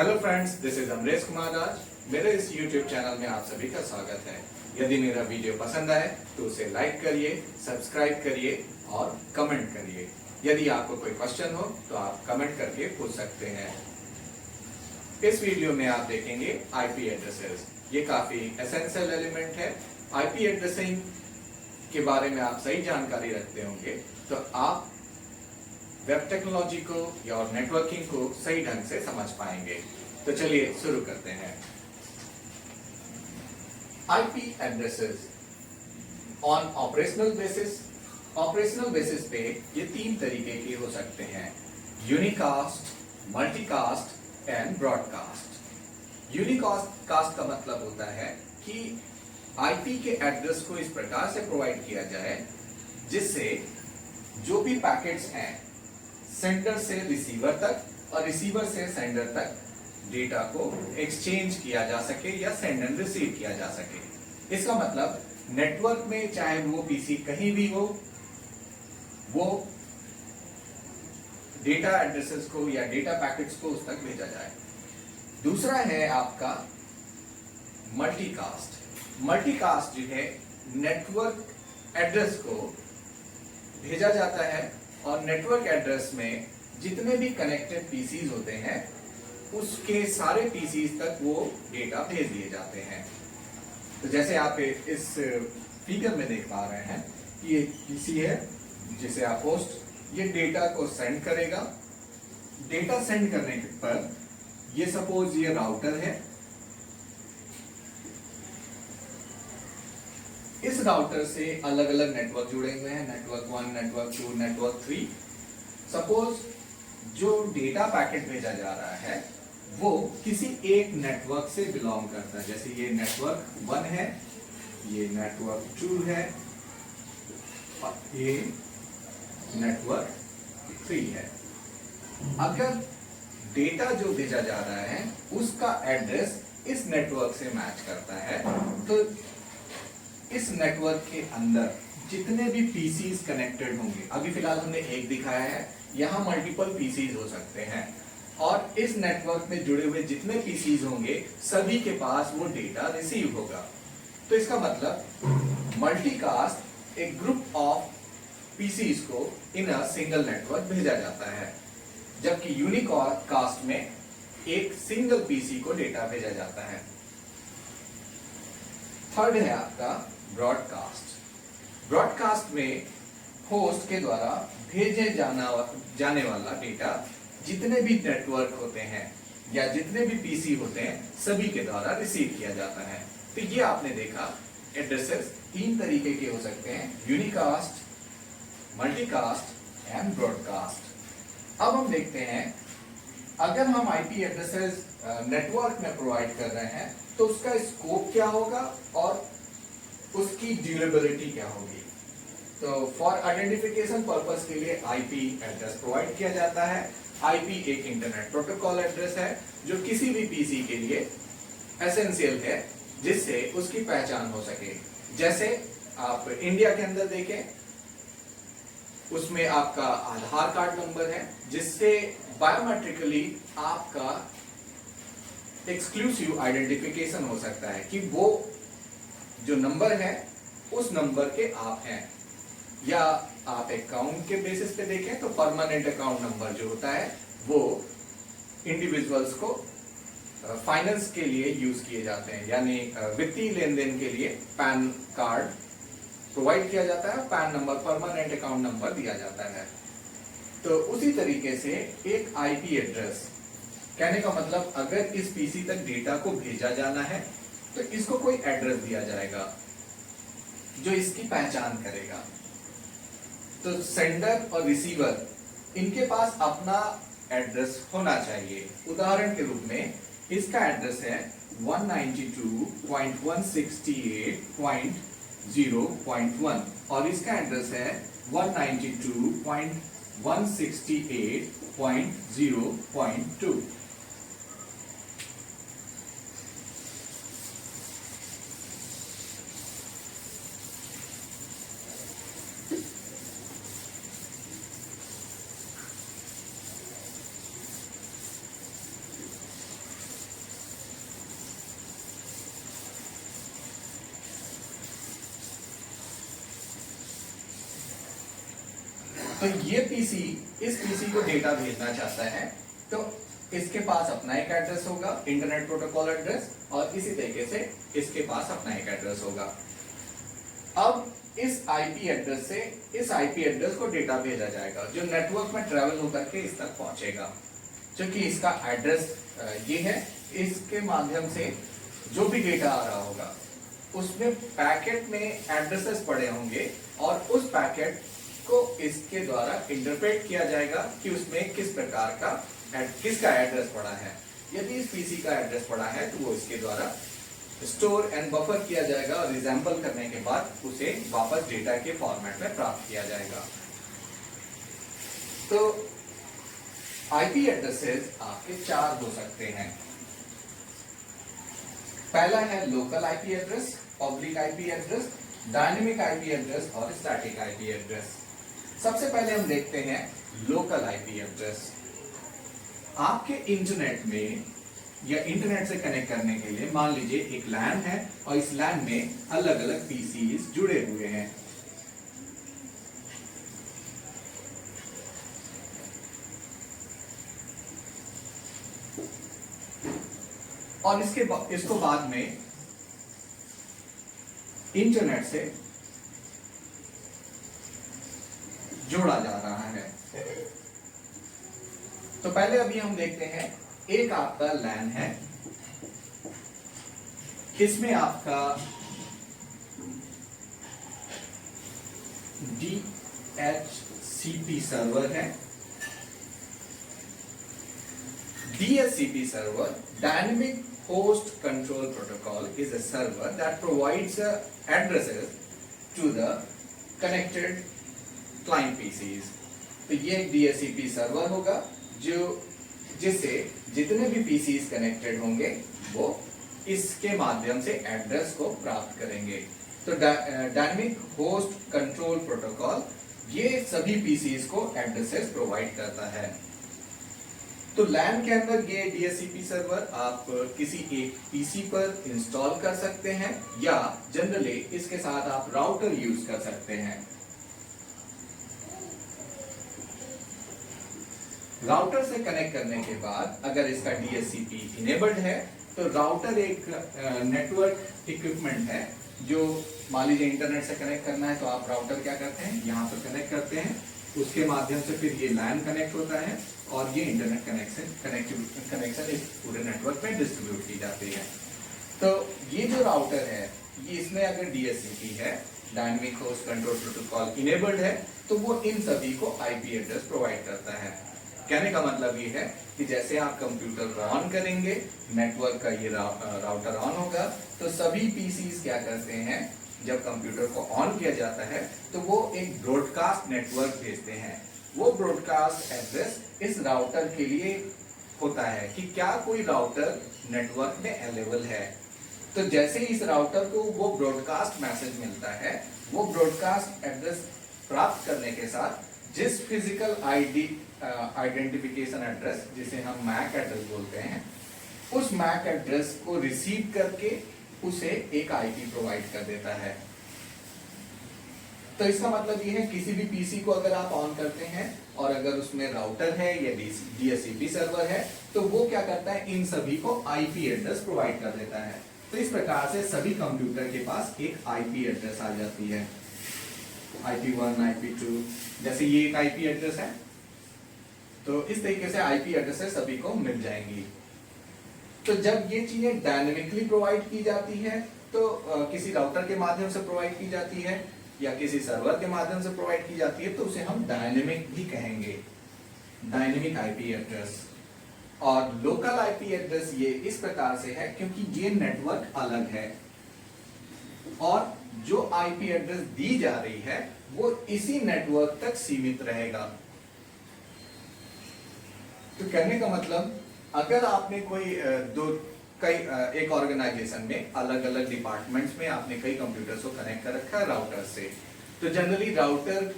Hello friends, this is Amresh Kumar Raj. मेरे इस YouTube channel में आप सभी का स्वागत है। यदि मेरा वीडियो पसंद आए तो उसे लाइक करिए, सब्सक्राइब करिए और कमेंट करिए। यदि आपको कोई क्वेश्चन हो तो आप कमेंट करके पूछ सकते हैं। इस वीडियो में आप देखेंगे आईपी एड्रेसेस। ये काफी एसेंशियल एलिमेंट है। आईपी एड्रेसिंग के बारे में आप सही जानकारी रखते होंगे तो आप वेब टेक्नोलॉजी को या और नेटवर्किंग को सही ढंग से समझ पाएंगे। तो चलिए शुरू करते हैं। IP addresses on operational basis. Operational basis पे ये तीन तरीके के हो सकते हैं: unicast, multicast and broadcast. Unicast का मतलब होता है कि आईपी के एड्रेस को इस प्रकार से प्रोवाइड किया जाए जिससे जो भी पैकेट्स हैं सेंडर से रिसीवर तक और रिसीवर से सेंडर तक डेटा को एक्सचेंज किया जा सके या सेंड एंड रिसीव किया जा सके। इसका मतलब नेटवर्क में चाहे वो पीसी कहीं भी हो, वो डेटा एड्रेसेस को या डेटा पैकेट्स को उस तक भेजा जाए। दूसरा है आपका मल्टीकास्ट। मल्टीकास्ट जो है नेटवर्क एड्रेस को भेजा जाता है और नेटवर्क एड्रेस में जितने भी कनेक्टेड पीसीज होते हैं उसके सारे पीसीज तक वो डेटा भेज दिए जाते हैं। तो जैसे आप इस फिगर में देख पा रहे हैं, ये पीसी है जिसे आप होस्ट ये डेटा को सेंड करेगा। डेटा सेंड करने पर ये सपोज ये राउटर है, इस राउटर से अलग अलग नेटवर्क जुड़े हुए हैं, नेटवर्क 1, नेटवर्क 2, नेटवर्क 3। सपोज जो डेटा पैकेट भेजा जा रहा है वो किसी एक नेटवर्क से बिलोंग करता है। जैसे ये नेटवर्क 1 है, ये नेटवर्क 2 है और ये नेटवर्क 3 है। अगर डेटा जो भेजा जा रहा है उसका एड्रेस इस नेटवर्क से मैच करता है तो इस नेटवर्क के अंदर जितने भी पीसीज कनेक्टेड होंगे, अभी फिलहाल हमने एक दिखाया है, यहां मल्टीपल पीसीज हो सकते हैं और इस नेटवर्क में जुड़े हुए जितने पीसीज होंगे सभी के पास वो डेटा रिसीव होगा। तो इसका मतलब मल्टीकास्ट एक ग्रुप ऑफ पीसीज को इन अ सिंगल नेटवर्क भेजा जाता है, जबकि यूनिकास्ट में एक सिंगल पीसी को डेटा भेजा जाता है। थर्ड है आपका ब्रॉडकास्ट। ब्रॉडकास्ट में होस्ट के द्वारा भेजे जाने वाला डेटा जितने भी नेटवर्क होते हैं या जितने भी पीसी होते हैं सभी के द्वारा रिसीव किया जाता है। तो ये आपने देखा एड्रेसेस तीन तरीके के हो सकते हैं: यूनिकास्ट, मल्टीकास्ट एंड ब्रॉडकास्ट। अब हम देखते हैं अगर हम आईपी एड्रेसेस नेटवर्क में प्रोवाइड कर रहे हैं तो उसका स्कोप क्या होगा और उसकी ड्यूरेबिलिटी क्या होगी। तो फॉर आइडेंटिफिकेशन पर्पस के लिए आईपी एड्रेस प्रोवाइड किया जाता है। आईपी एक इंटरनेट प्रोटोकॉल एड्रेस है जो किसी भी पीसी के लिए एसेंशियल है जिससे उसकी पहचान हो सके। जैसे आप इंडिया के अंदर देखें, उसमें आपका आधार कार्ड नंबर है जिससे बायोमेट्रिकली आपका एक्सक्लूसिव आइडेंटिफिकेशन हो सकता है कि वो जो नंबर है उस नंबर के आप हैं। या आप अकाउंट के बेसिस पे देखें तो परमानेंट अकाउंट नंबर जो होता है वो इंडिविजुअल्स को फाइनेंस के लिए यूज किए जाते हैं, यानी वित्तीय लेन देन के लिए पैन कार्ड प्रोवाइड किया जाता है, pan number, permanent account number दिया जाता है। तो उसी तरीके से एक आईपी एड्रेस, कहने का मतलब अगर इस पीसी तक डेटा को भेजा जाना है तो इसको कोई एड्रेस दिया जाएगा जो इसकी पहचान करेगा। तो सेंडर और रिसीवर इनके पास अपना एड्रेस होना चाहिए। उदाहरण के रूप में इसका एड्रेस है 192.168.0.1 और इसका एड्रेस है 192.168.0.2। तो ये पीसी इस पीसी को डेटा भेजना चाहता है, तो इसके पास अपना एक एड्रेस होगा, इंटरनेट प्रोटोकॉल एड्रेस, और इसी तरीके से इसके पास अपना एक एड्रेस होगा। अब इस आईपी एड्रेस से इस आईपी एड्रेस को डेटा भेजा जाएगा जो नेटवर्क में ट्रेवल होकर के इस तक पहुंचेगा। क्योंकि इसका एड्रेस ये है, इसके माध्यम से जो भी डेटा आ रहा होगा उसमें पैकेट में एड्रेसेस पड़े होंगे और उस पैकेट को इसके द्वारा इंटरप्रेट किया जाएगा कि उसमें किस प्रकार का किसका एड्रेस पड़ा है। यदि इस पीसी का एड्रेस पड़ा है तो वो इसके द्वारा स्टोर एंड बफर किया जाएगा और रिजेंबल करने के बाद उसे वापस डेटा के फॉर्मेट में प्राप्त किया जाएगा। तो आईपी एड्रेसेस आपके 4 हो सकते हैं। पहला है local IP address, public IP address, dynamic IP address और स्टैटिक आईपी एड्रेस। सबसे पहले हम देखते हैं लोकल आईपी एड्रेस। आपके इंटरनेट में या इंटरनेट से कनेक्ट करने के लिए मान लीजिए एक लैन है और इस लैन में अलग अलग पीसीज जुड़े हुए हैं। और इसको बाद में इंटरनेट से जोड़ा जा रहा है। तो पहले अभी हम देखते हैं, एक आपका लैन है, इसमें आपका DHCP सर्वर है। DHCP server, Dynamic Host Control Protocol, is a server that provides addresses to the connected client PCs। तो ये एक DHCP सर्वर होगा जिससे जितने भी PCs कनेक्टेड होंगे वो इसके माध्यम से एड्रेस को प्राप्त करेंगे। तो डायनेमिक होस्ट कंट्रोल प्रोटोकॉल ये सभी PCs को एड्रेसेस प्रोवाइड करता है। तो लैन के अंदर ये DHCP सर्वर आप किसी एक पीसी पर इंस्टॉल कर सकते हैं या जनरली इसके साथ आप राउटर यूज कर सकते हैं। राउटर से कनेक्ट करने के बाद अगर इसका DHCP इनेबल्ड है तो राउटर एक नेटवर्क इक्विपमेंट है जो मान लीजिए इंटरनेट से कनेक्ट करना है तो आप राउटर क्या करते हैं, यहाँ पर कनेक्ट करते हैं, उसके माध्यम से फिर ये लैन कनेक्ट होता है और ये इंटरनेट कनेक्शन इस पूरे नेटवर्क में डिस्ट्रीब्यूट की जाती है। तो ये जो राउटर है ये इसमें अगर DHCP है, dynamic host control protocol enabled है, तो वो इन सभी को आईपी एड्रेस प्रोवाइड करता है। कहने का मतलब ये है कि जैसे आप कंप्यूटर ऑन करेंगे, नेटवर्क का ये राउटर ऑन होगा, तो सभी पीसीज क्या करते हैं, जब कंप्यूटर को ऑन किया जाता है तो वो एक ब्रॉडकास्ट नेटवर्क भेजते हैं। वो ब्रॉडकास्ट एड्रेस इस राउटर के लिए होता है कि क्या कोई राउटर नेटवर्क में अवेलेबल है। तो जैसे ही इस राउटर को वो ब्रॉडकास्ट मैसेज मिलता है, वो ब्रॉडकास्ट एड्रेस प्राप्त करने के साथ जिस फिजिकल आइडेंटिफिकेशन एड्रेस जिसे हम मैक एड्रेस बोलते हैं, उस मैक एड्रेस को रिसीव करके उसे एक आईपी प्रोवाइड कर देता है। तो इसका मतलब ये है किसी भी पीसी को अगर आप ऑन करते हैं और अगर उसमें राउटर है या DHCP सर्वर है तो वो क्या करता है, इन सभी को आईपी एड्रेस प्रोवाइड कर देता है। तो इस प्रकार से सभी कंप्यूटर के पास एक आईपी एड्रेस आ जाती है, IP1, IP2, जैसे ये एक आईपी एड्रेस है। तो इस तरीके से आईपी एड्रेसेस सभी को मिल जाएंगी। तो जब ये चीजें डायनेमिकली प्रोवाइड की जाती है तो किसी राउटर के माध्यम से प्रोवाइड की जाती है या किसी सर्वर के माध्यम से प्रोवाइड की जाती है तो उसे हम डायनेमिक भी कहेंगे, डायनेमिक आईपी एड्रेस। और लोकल आईपी एड्रेस ये इस प्रकार से है क्योंकि ये नेटवर्क अलग है और जो आईपी एड्रेस दी जा रही है वो इसी नेटवर्क तक सीमित रहेगा। तो कहने का मतलब अगर आपने कोई एक ऑर्गेनाइजेशन में अलग अलग डिपार्टमेंट्स में आपने कई कंप्यूटर्स को कनेक्ट कर रखा है राउटर से, तो जनरली राउटर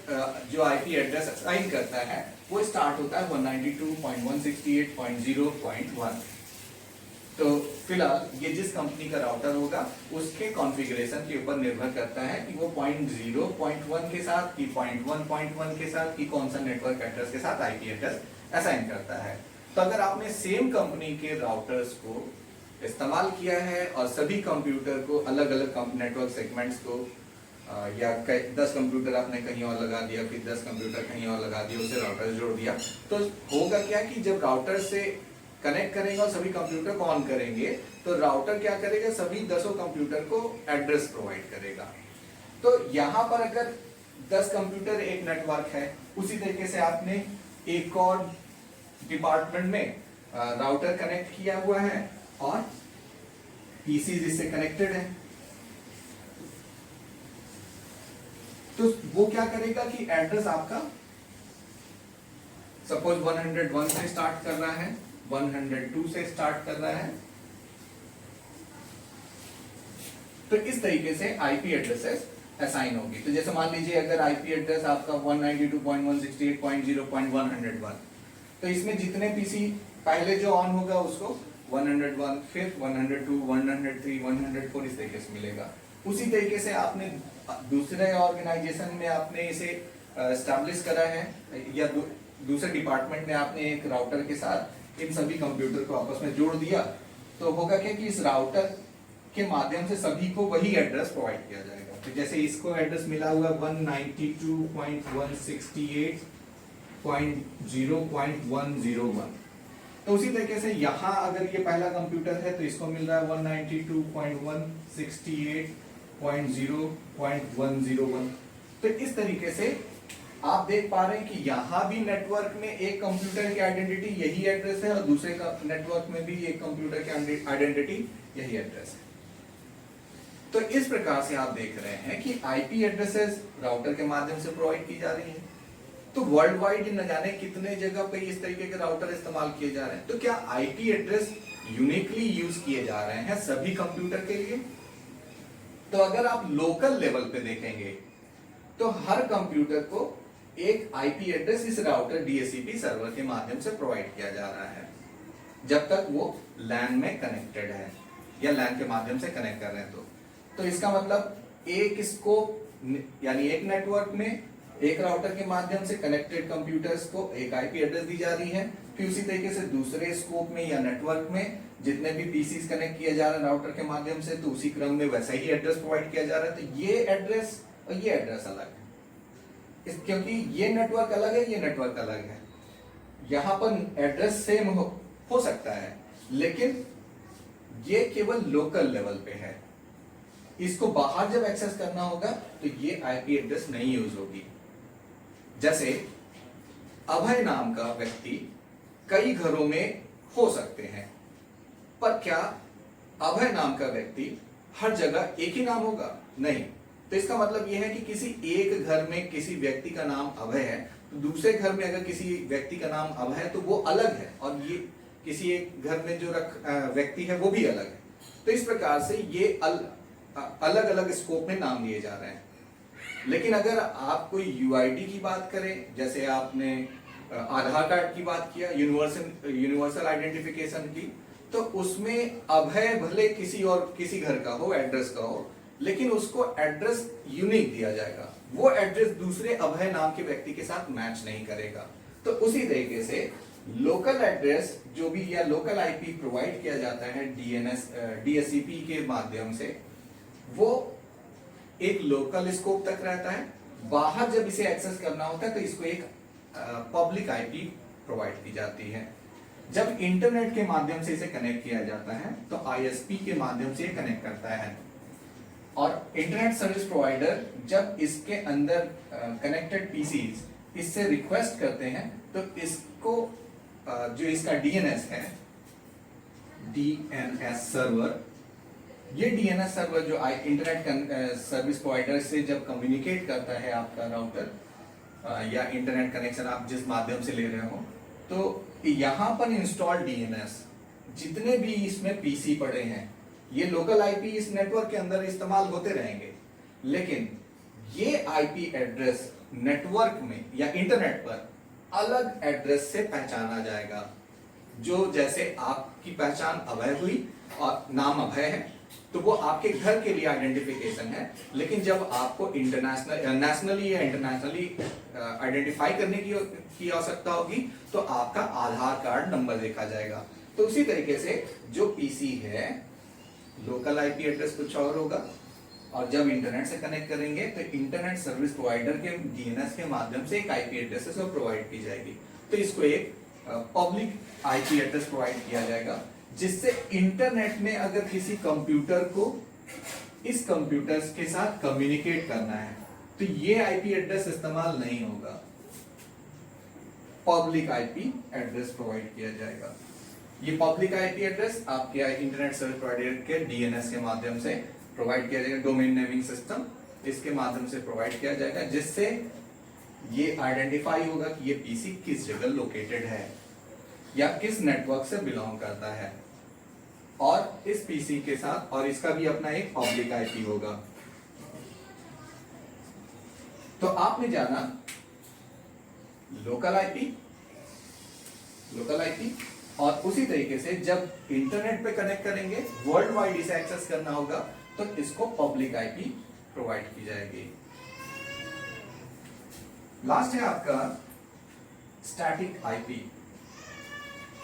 जो आईपी एड्रेस असाइन करता है वो स्टार्ट होता है 192.168.0.1। तो फिलहाल ये जिस कंपनी का राउटर होगा उसके कॉन्फ़िगरेशन के ऊपर निर्भर करता है कि वो 0.0 0.1 के साथ कि 0.1 के साथ कि कौन सा नेटवर्क एड्रेस के साथ आईपी एड्रेस असाइन करता है। तो अगर आपने सेम कंपनी के राउटर्स को इस्तेमाल किया है और सभी कंप्यूटर को अलग अलग नेटवर्क सेगमेंट्स को या 10 कंप्यूटर आपने कहीं और लगा दिया, फिर 10 कंप्यूटर कहीं और लगा दिया, उसे राउटर जोड़ दिया, तो होगा क्या कि जब राउटर से कनेक्ट करेंगे और सभी कंप्यूटर को ऑन करेंगे तो राउटर क्या करेगा, सभी 10 कंप्यूटर को एड्रेस प्रोवाइड करेगा। तो यहाँ पर अगर 10 कंप्यूटर एक नेटवर्क है, उसी तरीके से आपने एक और डिपार्टमेंट में राउटर कनेक्ट किया हुआ है और पीसी जिससे कनेक्टेड है, तो वो क्या करेगा कि एड्रेस आपका सपोज 101 से स्टार्ट कर रहा है, 102 से स्टार्ट कर रहा है, तो इस तरीके से आईपी एड्रेसेस असाइन होगी। तो जैसे मान लीजिए अगर आईपी एड्रेस आपका 192.168.0.101, तो इसमें जितने पीसी पहले जो ऑन होगा उसको 101, फिर 102, 103, 104 इस तरीके से मिलेगा। उसी तरीके से आपने दूसरे ऑर्गेनाइजेशन में आपने इसे एस्टैब्लिश करा है या दूसरे डिपार्टमेंट में आपने एक राउटर के साथ इन सभी कंप्यूटर को आपस में जोड़ दिया, तो होगा क्या कि इस राउटर के माध्यम से सभी को वही एड्रेस प्रोवाइड किया जाएगा। तो जैसे इसको एड्रेस मिला हुआ 192.168.0.101, तो उसी तरीके से यहाँ अगर ये पहला कंप्यूटर है तो इसको मिल रहा है 192.168.0.101। तो इस तरीके से आप देख पा रहे हैं कि यहाँ भी नेटवर्क में एक कंप्यूटर की आइडेंटिटी यही एड्रेस है और दूसरे का नेटवर्क में भी एक कंप्यूटर की आइडेंटिटी यही एड्रेस है। तो इस प्रकार से आप देख रहे हैं कि आईपी एड्रेसेस राउटर के माध्यम से प्रोवाइड की जा रही है। तो वर्ल्ड वाइड न जाने कितने जगह पे इस तरीके के राउटर इस्तेमाल किए जा रहे हैं। तो क्या आईपी एड्रेस यूनिकली यूज किए जा रहे हैं सभी कंप्यूटर के लिए? तो अगर आप लोकल लेवल पे देखेंगे तो हर कंप्यूटर को एक आईपी एड्रेस इस राउटर डीएचसीपी सर्वर के माध्यम से प्रोवाइड किया जा रहा है, जब तक वो लैन में कनेक्टेड है या लैन के माध्यम से कनेक्ट कर रहे हैं। तो इसका मतलब एक स्कोप यानी एक नेटवर्क में एक राउटर के माध्यम से कनेक्टेड कंप्यूटर्स को एक आईपी एड्रेस दी जा रही है, फिर उसी तरीके से दूसरे स्कोप में या नेटवर्क में जितने भी पीसीस कनेक्ट किए जा रहे हैं राउटर के माध्यम से, तो उसी क्रम में वैसा ही एड्रेस प्रोवाइड किया जा रहा है। तो ये एड्रेस और ये एड्रेस अलग है, क्योंकि ये नेटवर्क अलग है, ये नेटवर्क अलग है। यहां पर एड्रेस सेम हो सकता है, लेकिन ये केवल लोकल लेवल पे है। इसको बाहर जब एक्सेस करना होगा तो ये आईपी एड्रेस नहीं यूज होगी। जैसे अभय नाम का व्यक्ति कई घरों में हो सकते हैं, पर क्या अभय नाम का व्यक्ति हर जगह एक ही नाम होगा? नहीं। तो इसका मतलब यह है कि किसी एक घर में किसी व्यक्ति का नाम अभय है, तो दूसरे घर में अगर किसी व्यक्ति का नाम अभय है तो वो अलग है, और ये किसी एक घर में जो व्यक्ति है वो भी अलग है। तो इस प्रकार से ये अलग अलग स्कोप में नाम लिए जा रहे हैं। लेकिन अगर आप कोई यूआईडी की बात करें, जैसे आपने आधार कार्ड की बात किया, यूनिवर्सल आइडेंटिफिकेशन की, तो उसमें अभय भले किसी घर का हो, एड्रेस का हो, लेकिन उसको एड्रेस यूनिक दिया जाएगा। वो एड्रेस दूसरे अभय नाम के व्यक्ति के साथ मैच नहीं करेगा। तो उसी तरीके से लोकल एड्रेस जो भी या लोकल आईपी प्रोवाइड किया जाता है डीएचसीपी के माध्यम से, वो एक लोकल स्कोप तक रहता है। बाहर जब इसे एक्सेस करना होता है तो इसको एक पब्लिक आईपी प्रोवाइड की जाती है। जब इंटरनेट के माध्यम से इसे कनेक्ट किया जाता है तो आईएसपी के माध्यम से कनेक्ट करता है, और इंटरनेट सर्विस प्रोवाइडर जब इसके अंदर कनेक्टेड पीसीज इससे रिक्वेस्ट करते हैं तो इसको जो इसका डीएनएस है, डीएनएस सर्वर, ये डीएनएस सर्वर जो इंटरनेट सर्विस प्रोवाइडर से जब कम्युनिकेट करता है आपका राउटर या इंटरनेट कनेक्शन आप जिस माध्यम से ले रहे हो, तो यहाँ पर इंस्टॉल डीएनएस जितने भी इसमें पीसी पड़े हैं, ये लोकल आईपी इस नेटवर्क के अंदर इस्तेमाल होते रहेंगे, लेकिन ये आईपी एड्रेस नेटवर्क में या इंटरनेट पर अलग एड्रेस से पहचाना जाएगा। जो जैसे आपकी पहचान अभय हुई और नाम अभय है तो वो आपके घर के लिए आइडेंटिफिकेशन है, लेकिन जब आपको नेशनली या इंटरनेशनली आइडेंटिफाई करने की आवश्यकता होगी तो आपका आधार कार्ड नंबर देखा जाएगा। तो उसी तरीके से जो पीसी है लोकल आईपी एड्रेस कुछ और होगा, और जब इंटरनेट से कनेक्ट करेंगे तो इंटरनेट सर्विस प्रोवाइडर के डीएनएस के माध्यम से एक आईपी एड्रेस प्रोवाइड की जाएगी। तो इसको एक पब्लिक आईपी एड्रेस प्रोवाइड किया जाएगा, जिससे इंटरनेट में अगर किसी कंप्यूटर को इस कंप्यूटर के साथ कम्युनिकेट करना है तो ये आईपी एड्रेस इस्तेमाल नहीं होगा, पब्लिक आईपी एड्रेस प्रोवाइड किया जाएगा। ये पब्लिक आईपी एड्रेस आपके इंटरनेट सर्विस प्रोवाइडर के डीएनएस के माध्यम से प्रोवाइड किया जाएगा, डोमेन नेमिंग सिस्टम इसके माध्यम से प्रोवाइड किया जाएगा, जिससे ये आइडेंटिफाई होगा कि ये पीसी किस जगह लोकेटेड है या किस नेटवर्क से बिलोंग करता है, और इस पीसी के साथ और इसका भी अपना एक पब्लिक आईपी होगा। तो आपने जाना लोकल आईपी और उसी तरीके से जब इंटरनेट पे कनेक्ट करेंगे वर्ल्ड वाइड इसे एक्सेस करना होगा तो इसको पब्लिक आईपी प्रोवाइड की जाएगी। लास्ट है आपका स्टैटिक आईपी।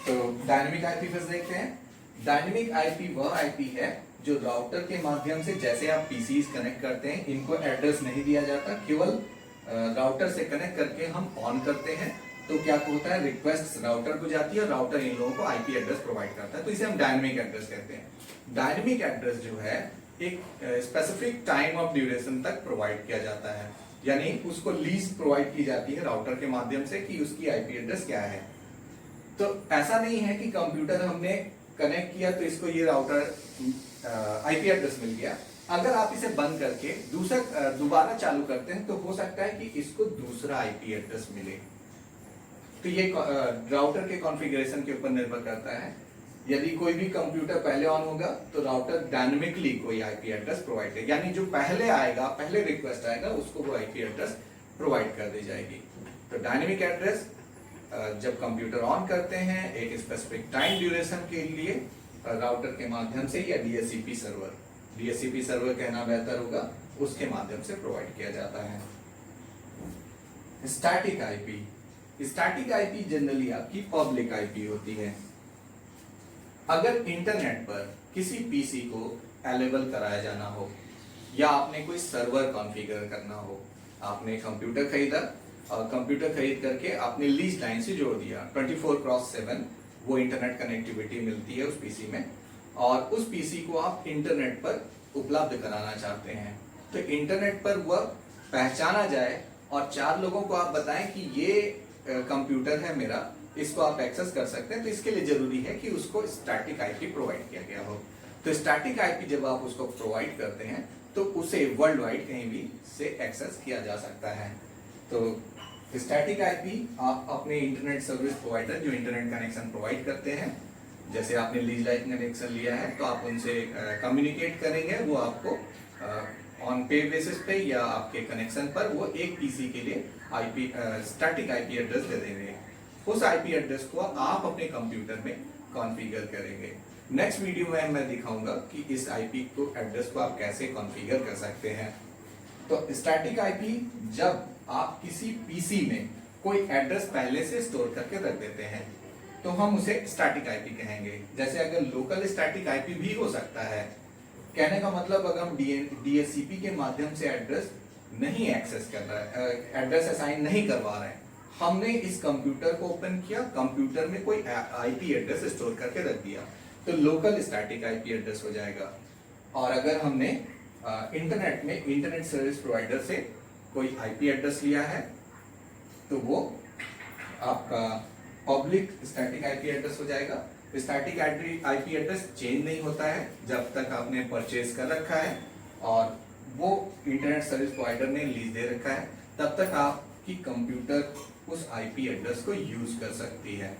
तो डायनेमिक आईपी फिर देखते हैं। डायनेमिक आईपी वह आईपी है जो राउटर के माध्यम से, जैसे आप पीसीज कनेक्ट करते हैं, इनको एड्रेस नहीं दिया जाता, केवल राउटर से कनेक्ट करके हम ऑन करते हैं तो क्या होता है, रिक्वेस्ट राउटर को जाती है और राउटर इन लोगों को आईपी एड्रेस प्रोवाइड करता है, तो इसे हम डायनेमिक एड्रेस कहते हैं। डायनेमिक एड्रेस जो है एक स्पेसिफिक टाइम ऑफ ड्यूरेशन तक प्रोवाइड किया जाता है, यानी उसको लीज प्रोवाइड की जाती है राउटर के माध्यम से कि उसकी आईपी एड्रेस क्या है। तो ऐसा नहीं है कि कंप्यूटर हमने कनेक्ट किया तो इसको ये राउटर आईपी एड्रेस मिल गया, अगर आप इसे बंद करके दोबारा चालू करते हैं तो हो सकता है कि इसको दूसरा आईपी एड्रेस मिले। तो ये राउटर के कॉन्फ़िगरेशन के ऊपर निर्भर करता है। यदि कोई भी कंप्यूटर पहले ऑन होगा तो राउटर डायनेमिकली कोई आईपी एड्रेस प्रोवाइड करेगा, यानी जो पहले आएगा, पहले रिक्वेस्ट आएगा, उसको वो आईपी एड्रेस प्रोवाइड कर दी जाएगी। तो डायनेमिक एड्रेस जब कंप्यूटर ऑन करते हैं एक स्पेसिफिक टाइम ड्यूरेशन के लिए राउटर के माध्यम से या डीएचसीपी सर्वर कहना बेहतर होगा, उसके माध्यम से प्रोवाइड किया जाता है। स्टैटिक आईपी जनरली आपकी पब्लिक आईपी होती है। अगर इंटरनेट पर किसी पीसी को अवेलेबल कराया जाना हो या आपने कोई सर्वर कॉन्फ़िगर करना हो, आपने कंप्यूटर खरीदा और कंप्यूटर खरीद करके आपने लीज लाइन से जोड़ दिया, 24/7 वो इंटरनेट कनेक्टिविटी मिलती है उस पीसी में, और उस पीसी को आप इंटरनेट पर उपलब्ध कराना चाहते हैं। तो इंटरनेट पर वह पहचाना जाए और 4 लोगों को आप बताएं कि ये कंप्यूटर है मेरा, इसको आप एक्सेस कर सकते हैं, तो इसके लिए जरूरी है कि उसको स्टैटिक आईपी प्रोवाइड किया गया हो। तो स्टैटिक आईपी जब आप उसको प्रोवाइड करते हैं तो उसे वर्ल्ड वाइड कहीं भी से एक्सेस किया जा सकता है। तो स्टैटिक आईपी आप अपने इंटरनेट सर्विस प्रोवाइडर जो इंटरनेट कनेक्शन प्रोवाइड करते हैं, जैसे आपने लीज लाइन कनेक्शन लिया है तो आप उनसे कम्युनिकेट करेंगे, वो आपको ऑन पे बेसिस पे या आपके कनेक्शन पर वो एक पीसी के लिए आईपी स्टैटिक आईपी एड्रेस दे देंगे। उस आईपी एड्रेस को आप अपने कंप्यूटर में कॉन्फ़िगर करेंगे। नेक्स्ट वीडियो में मैं दिखाऊंगा कि इस आईपी को एड्रेस को आप कैसे कॉन्फ़िगर कर सकते हैं। तो स्टैटिक आईपी जब आप किसी पीसी में कोई एड्रेस पहले से स्टोर करके रख देते हैं तो हम उसे स्टैटिक आईपी कहेंगे। जैसे अगर लोकल स्टैटिक आईपी भी हो सकता है, कहने का मतलब अगर हम डीएचसीपी के माध्यम से एड्रेस नहीं एक्सेस कर रहा है, एड्रेस असाइन नहीं करवा रहे हैं, हमने इस कंप्यूटर को ओपन किया, कंप्यूटर में कोई आईपी एड्रेस स्टोर करके रख दिया, तो लोकल स्टैटिक आईपी एड्रेस हो जाएगा। और अगर हमने इंटरनेट में इंटरनेट सर्विस प्रोवाइडर से कोई आईपी एड्रेस लिया है तो वो आपका पब्लिक स्टैटिक आईपी एड्रेस हो जाएगा। स्टैटिक आईपी एड्रेस चेंज नहीं होता है जब तक आपने परचेज कर रखा है और वो इंटरनेट सर्विस प्रोवाइडर ने लीज दे रखा है, तब तक आपकी कंप्यूटर उस आईपी एड्रेस को यूज कर सकती है।